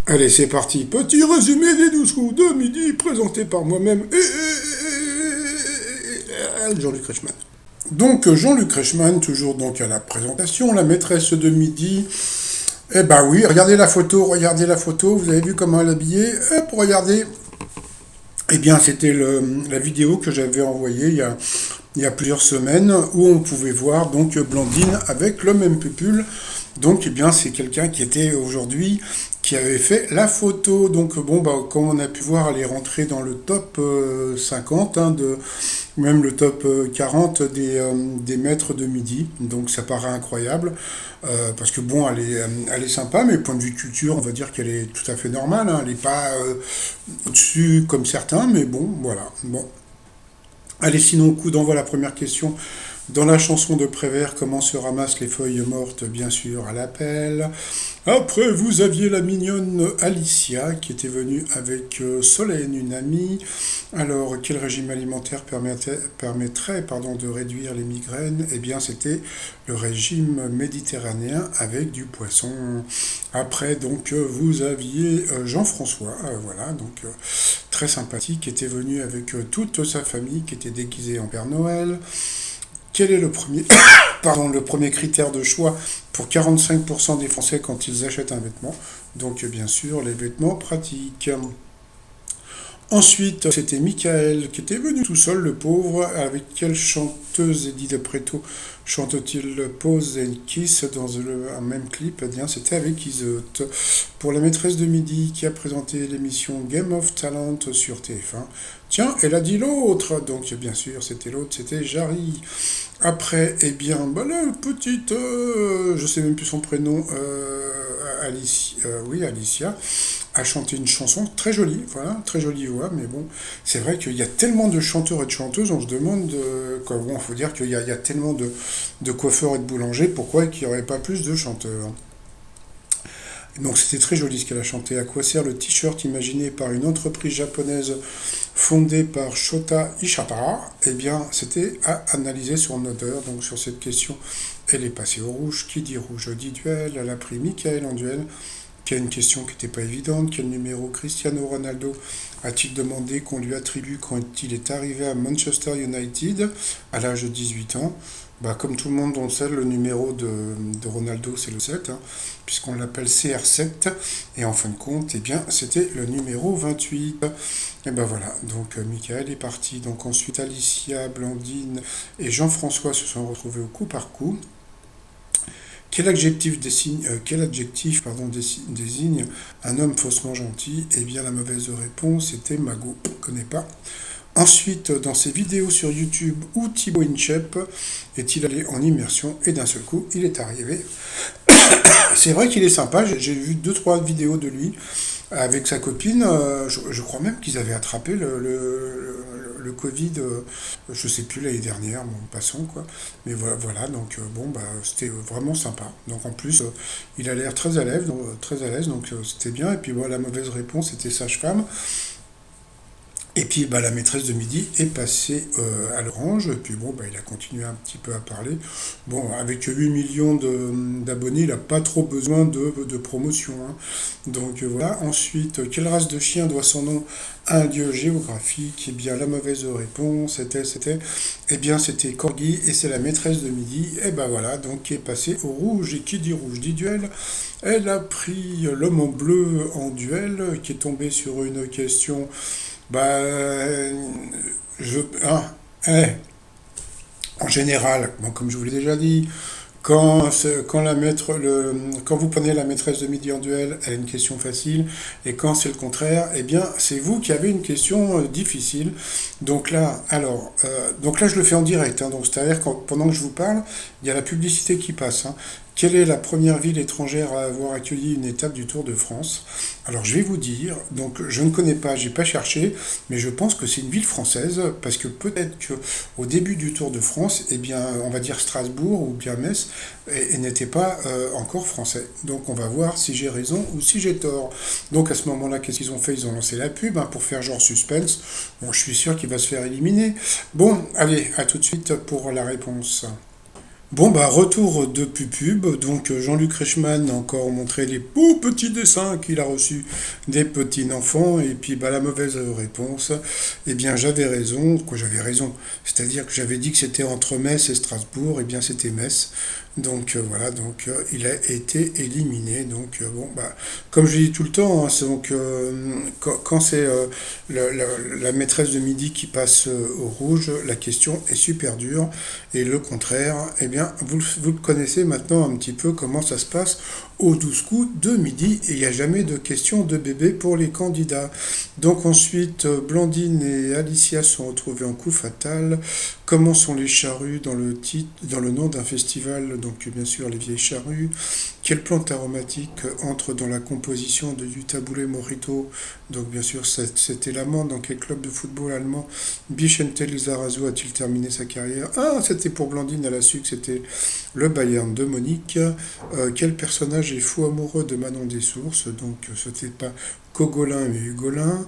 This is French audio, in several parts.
Allez, c'est parti. Petit résumé des 12 coups de midi présenté par moi-même et Jean-Luc Reichmann. Donc Jean-Luc Reichmann, toujours donc à la présentation, la maîtresse de midi. Eh ben oui, regardez la photo, vous avez vu comment elle est habillée. Pour regarder, eh bien c'était la vidéo que j'avais envoyée il y a plusieurs semaines où on pouvait voir donc Blandine avec le même pupule. Donc eh bien c'est quelqu'un qui était aujourd'hui qui avait fait la photo. Donc bon bah comme on a pu voir, elle est rentrée dans le top 50 même le top 40 des maîtres de midi. Donc ça paraît incroyable parce que bon elle est sympa, mais point de vue culture on va dire qu'elle est tout à fait normale. Elle n'est pas au-dessus comme certains, mais bon voilà. Bon. Allez, sinon, coup d'envoi la première question. Dans la chanson de Prévert, comment se ramassent les feuilles mortes? Bien sûr, à l'appel. Après, vous aviez la mignonne Alicia qui était venue avec Solène, une amie. Alors, quel régime alimentaire permettrait de réduire les migraines? Eh bien, c'était le régime méditerranéen avec du poisson. Après, donc, vous aviez Jean-François, voilà, donc très sympathique, qui était venu avec toute sa famille, qui était déguisée en Père Noël. Quel est le premier, le premier critère de choix pour 45% des Français quand ils achètent un vêtement? Donc bien sûr, les vêtements pratiques. Ensuite, c'était Michael qui était venu tout seul, le pauvre. Avec quelle chanteuse Eddie Preto chante-t-il Pose and Kiss dans un même clip? Eh bien, c'était avec Iseut. Pour la maîtresse de midi qui a présenté l'émission Game of Talent sur TF1. Tiens, elle a dit l'autre. Donc, bien sûr, c'était l'autre, c'était Jarry. Après, eh bien, bah, la petite, je sais même plus son prénom, Alicia, a chanté une chanson très jolie, voilà, très jolie voix, mais bon, c'est vrai qu'il y a tellement de chanteurs et de chanteuses, on se demande, quoi, bon, faut dire qu'il y a tellement de coiffeurs et de boulangers, pourquoi il n'y aurait pas plus de chanteurs? Donc c'était très joli ce qu'elle a chanté. À quoi sert le t-shirt imaginé par une entreprise japonaise fondée par Shota Ishihara? Eh bien, c'était à analyser son odeur. Donc sur cette question, elle est passée au rouge. Qui dit rouge dit duel. Elle a pris Michael en duel. Qui a une question qui n'était pas évidente. Quel numéro Cristiano Ronaldo a-t-il demandé qu'on lui attribue quand il est arrivé à Manchester United à l'âge de 18 ans? Bah, comme tout le monde on le sait, le numéro de Ronaldo c'est le 7, puisqu'on l'appelle CR7, et en fin de compte, eh bien, c'était le numéro 28. Et ben voilà, donc Michael est parti, donc ensuite Alicia, Blandine et Jean-François se sont retrouvés au coup par coup. Désigne un homme faussement gentil? Eh bien, la mauvaise réponse était Mago. Je ne connais pas. Ensuite, dans ses vidéos sur YouTube, où Thibaut Inchep est-il allé en immersion et d'un seul coup, il est arrivé. C'est vrai qu'il est sympa, j'ai vu deux trois vidéos de lui avec sa copine. Je crois même qu'ils avaient attrapé le Covid, je sais plus, l'année dernière, bon, passons quoi. Mais voilà donc bon, bah, c'était vraiment sympa. Donc en plus, il a l'air très à l'aise, donc c'était bien. Et puis voilà, la mauvaise réponse était sage-femme. Et puis bah, la maîtresse de midi est passée à l'orange, et puis bon, bah, il a continué un petit peu à parler. Bon, avec 8 millions d'abonnés, il n'a pas trop besoin de promotion. Donc voilà. Ensuite, quelle race de chien doit son nom à un lieu géographique? Eh bien, la mauvaise réponse eh bien, c'était Corgi, et c'est la maîtresse de midi. Et ben voilà, donc qui est passée au rouge, et qui dit rouge dit duel. Elle a pris l'homme en bleu en duel, qui est tombé sur une question. Bah, je, hein, eh, en général, bon, comme je vous l'ai déjà dit, quand vous prenez la maîtresse de midi en duel, elle a une question facile, et quand c'est le contraire, eh bien, c'est vous qui avez une question difficile. Donc là, je le fais en direct, donc c'est-à-dire que pendant que je vous parle, il y a la publicité qui passe. Quelle est la première ville étrangère à avoir accueilli une étape du Tour de France? Alors je vais vous dire, donc je ne connais pas, j'ai pas cherché, mais je pense que c'est une ville française, parce que peut-être que au début du Tour de France, eh bien, on va dire Strasbourg ou bien Metz, et n'était pas encore français. Donc on va voir si j'ai raison ou si j'ai tort. Donc à ce moment-là, qu'est-ce qu'ils ont fait? Ils ont lancé la pub hein, pour faire genre suspense. Bon, je suis sûr qu'il va se faire éliminer. Bon, allez, à tout de suite pour la réponse. Bon, bah, retour de Pupub. Donc, Jean-Luc Reichmann a encore montré les beaux petits dessins qu'il a reçus des petits enfants. Et puis, bah, la mauvaise réponse, eh bien, j'avais raison. Quoi, j'avais raison. C'est-à-dire que j'avais dit que c'était entre Metz et Strasbourg. Eh bien, c'était Metz. Donc, voilà. Donc, il a été éliminé. Donc, bon, bah, comme je dis tout le temps, hein, c'est donc, quand c'est la maîtresse de midi qui passe au rouge, la question est super dure. Et le contraire, eh bien, vous le connaissez maintenant un petit peu comment ça se passe au 12 coups de midi et il n'y a jamais de question de bébé pour les candidats. Donc ensuite, Blandine et Alicia sont retrouvées en coup fatal. Comment sont les charrues dans le titre, dans le nom d'un festival? Donc bien sûr les vieilles charrues. Quelle plante aromatique entre dans la composition du taboulé mojito? Donc bien sûr c'était l'amande. Dans quel club de football allemand Vicente Lizarazu a-t-il terminé sa carrière? Ah, c'était pour Blandine, elle a su que c'était le Bayern de Monique. Quel personnage est fou amoureux de Manon des Sources? Donc ce n'était pas Cogolin mais Hugolin.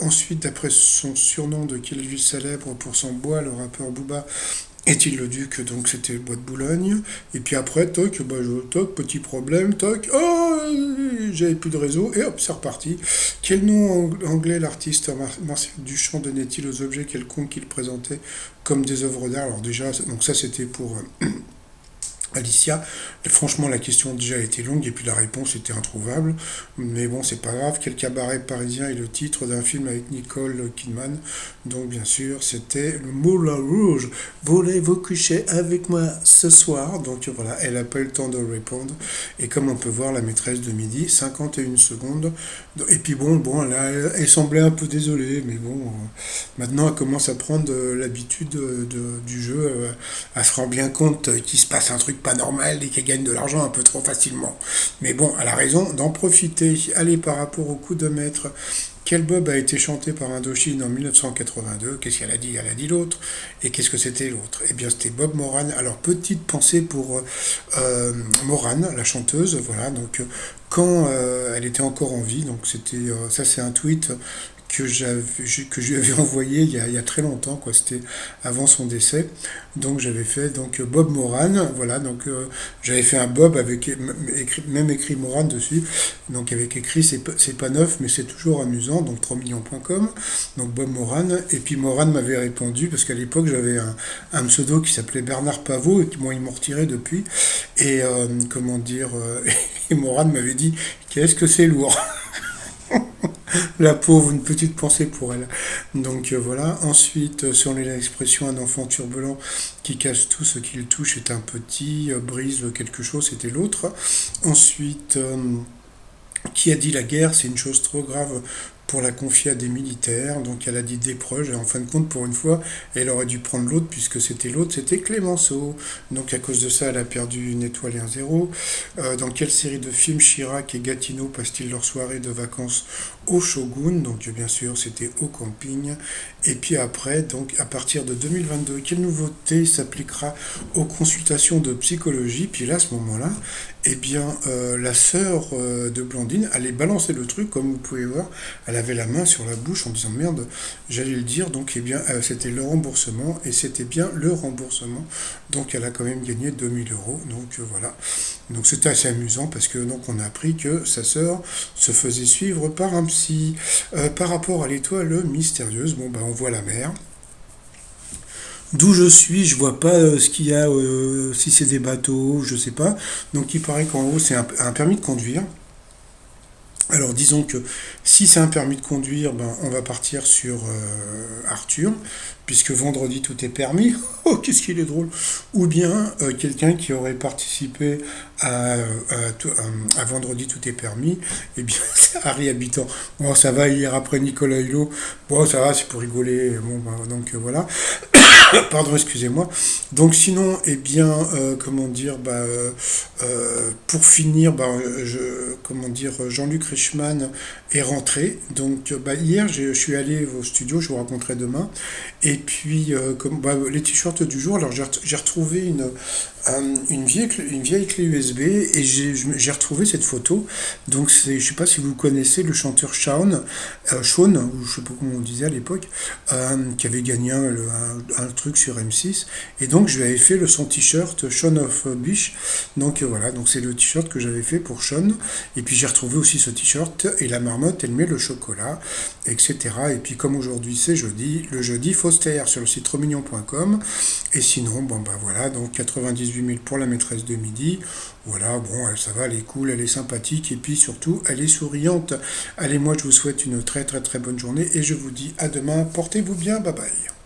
Ensuite, d'après son surnom de quelle ville célèbre pour son bois, le rappeur Booba est-il le duc? Donc c'était le bois de Boulogne. Et puis après, toc, bah, toc, petit problème, toc, oh, j'avais plus de réseau, et hop, c'est reparti. Quel nom anglais l'artiste Marcel Duchamp donnait-il aux objets quelconques qu'il présentait comme des œuvres d'art? Alors déjà, donc ça c'était pour Alicia. Franchement, la question déjà était longue et puis la réponse était introuvable. Mais bon, c'est pas grave. Quel cabaret parisien est le titre d'un film avec Nicole Kidman? Donc, bien sûr, c'était le Moulin Rouge. Voulez-vous coucher avec moi ce soir? Donc, voilà, elle n'a pas eu le temps de répondre. Et comme on peut voir, la maîtresse de midi, 51 secondes. Et puis bon, là, elle semblait un peu désolée. Mais bon, maintenant, elle commence à prendre l'habitude du jeu. Elle se rend bien compte qu'il se passe un truc pas normal et qu'elle gagne de l'argent un peu trop facilement. Mais bon, elle a raison d'en profiter. Allez, par rapport au coup de maître, quel Bob a été chanté par Indochine en 1982? Qu'est-ce qu'elle a dit? Elle a dit l'autre. Et qu'est-ce que c'était l'autre? Eh bien, c'était Bob Moran. Alors, petite pensée pour Moran, la chanteuse. Voilà, donc quand elle était encore en vie, donc c'était ça, c'est un tweet que je lui avais envoyé il y a très longtemps, quoi. C'était avant son décès. Donc j'avais fait donc Bob Moran, voilà. Donc j'avais fait un Bob avec même écrit Moran dessus. Donc avec écrit c'est pas neuf, mais c'est toujours amusant. Donc 3millions.com. Donc Bob Moran. Et puis Moran m'avait répondu parce qu'à l'époque j'avais un pseudo qui s'appelait Bernard Pavot et qui ils m'ont retiré depuis. Et comment dire, et Moran m'avait dit qu'est-ce que c'est lourd. La pauvre, une petite pensée pour elle. Donc voilà. Ensuite, sur l'expression un enfant turbulent qui casse tout ce qu'il touche est un petit, brise quelque chose, c'était l'autre. Ensuite, qui a dit la guerre, c'est une chose trop grave pour la confier à des militaires. Donc elle a dit des proches. Et en fin de compte, pour une fois, elle aurait dû prendre l'autre, puisque c'était l'autre, c'était Clémenceau. Donc à cause de ça, elle a perdu une étoile et un zéro. Dans quelle série de films Chirac et Gatineau passent-ils leur soirée de vacances au Shogun? Donc bien sûr, c'était au camping. Et puis après, donc à partir de 2022, quelle nouveauté s'appliquera aux consultations de psychologie? Puis là, à ce moment-là, eh bien, la sœur de Blandine allait balancer le truc, comme vous pouvez voir. Elle avait la main sur la bouche en disant merde, j'allais le dire. Donc, eh bien, c'était le remboursement et c'était bien le remboursement. Donc, elle a quand même gagné 2000 euros. Donc, voilà. Donc, c'était assez amusant parce que donc on a appris que sa sœur se faisait suivre par un psy. Par rapport à l'étoile mystérieuse, bon, bah, on voit la mer. D'où je suis, je vois pas ce qu'il y a, si c'est des bateaux, je sais pas. Donc il paraît qu'en haut c'est un permis de conduire. Alors disons que si c'est un permis de conduire, ben, on va partir sur Arthur, puisque vendredi tout est permis. Oh, qu'est-ce qu'il est drôle. Ou bien quelqu'un qui aurait participé à vendredi tout est permis, eh bien c'est Harry Habitant. Bon, ça va, hier après Nicolas Hulot. Bon, ça va, c'est pour rigoler. Bon, ben, donc voilà. Pardon, excusez-moi. Donc sinon, eh bien, comment dire, pour finir, comment dire, Jean-Luc Reichmann est rentré. Donc hier, je suis allé au studio, je vous raconterai demain. Et puis, les t-shirts du jour, alors j'ai retrouvé une vieille clé USB et j'ai retrouvé cette photo. Donc je sais pas si vous connaissez le chanteur Shawn, ou je sais pas comment on disait à l'époque, qui avait gagné un truc sur M6. Et donc je lui avais fait son t-shirt Shaun of Bish. Donc voilà, donc c'est le t-shirt que j'avais fait pour Shaun. Et puis j'ai retrouvé aussi ce t-shirt et la marmotte, elle met le chocolat, etc. Et puis comme aujourd'hui c'est jeudi, le jeudi Faustère sur le site romignon.com. Et sinon, bon bah voilà, donc 98 000 pour la maîtresse de midi. Voilà, bon, ça va, elle est cool, elle est sympathique et puis surtout, elle est souriante. Allez, moi je vous souhaite une très très très bonne journée et je vous dis à demain. Portez-vous bien, bye bye.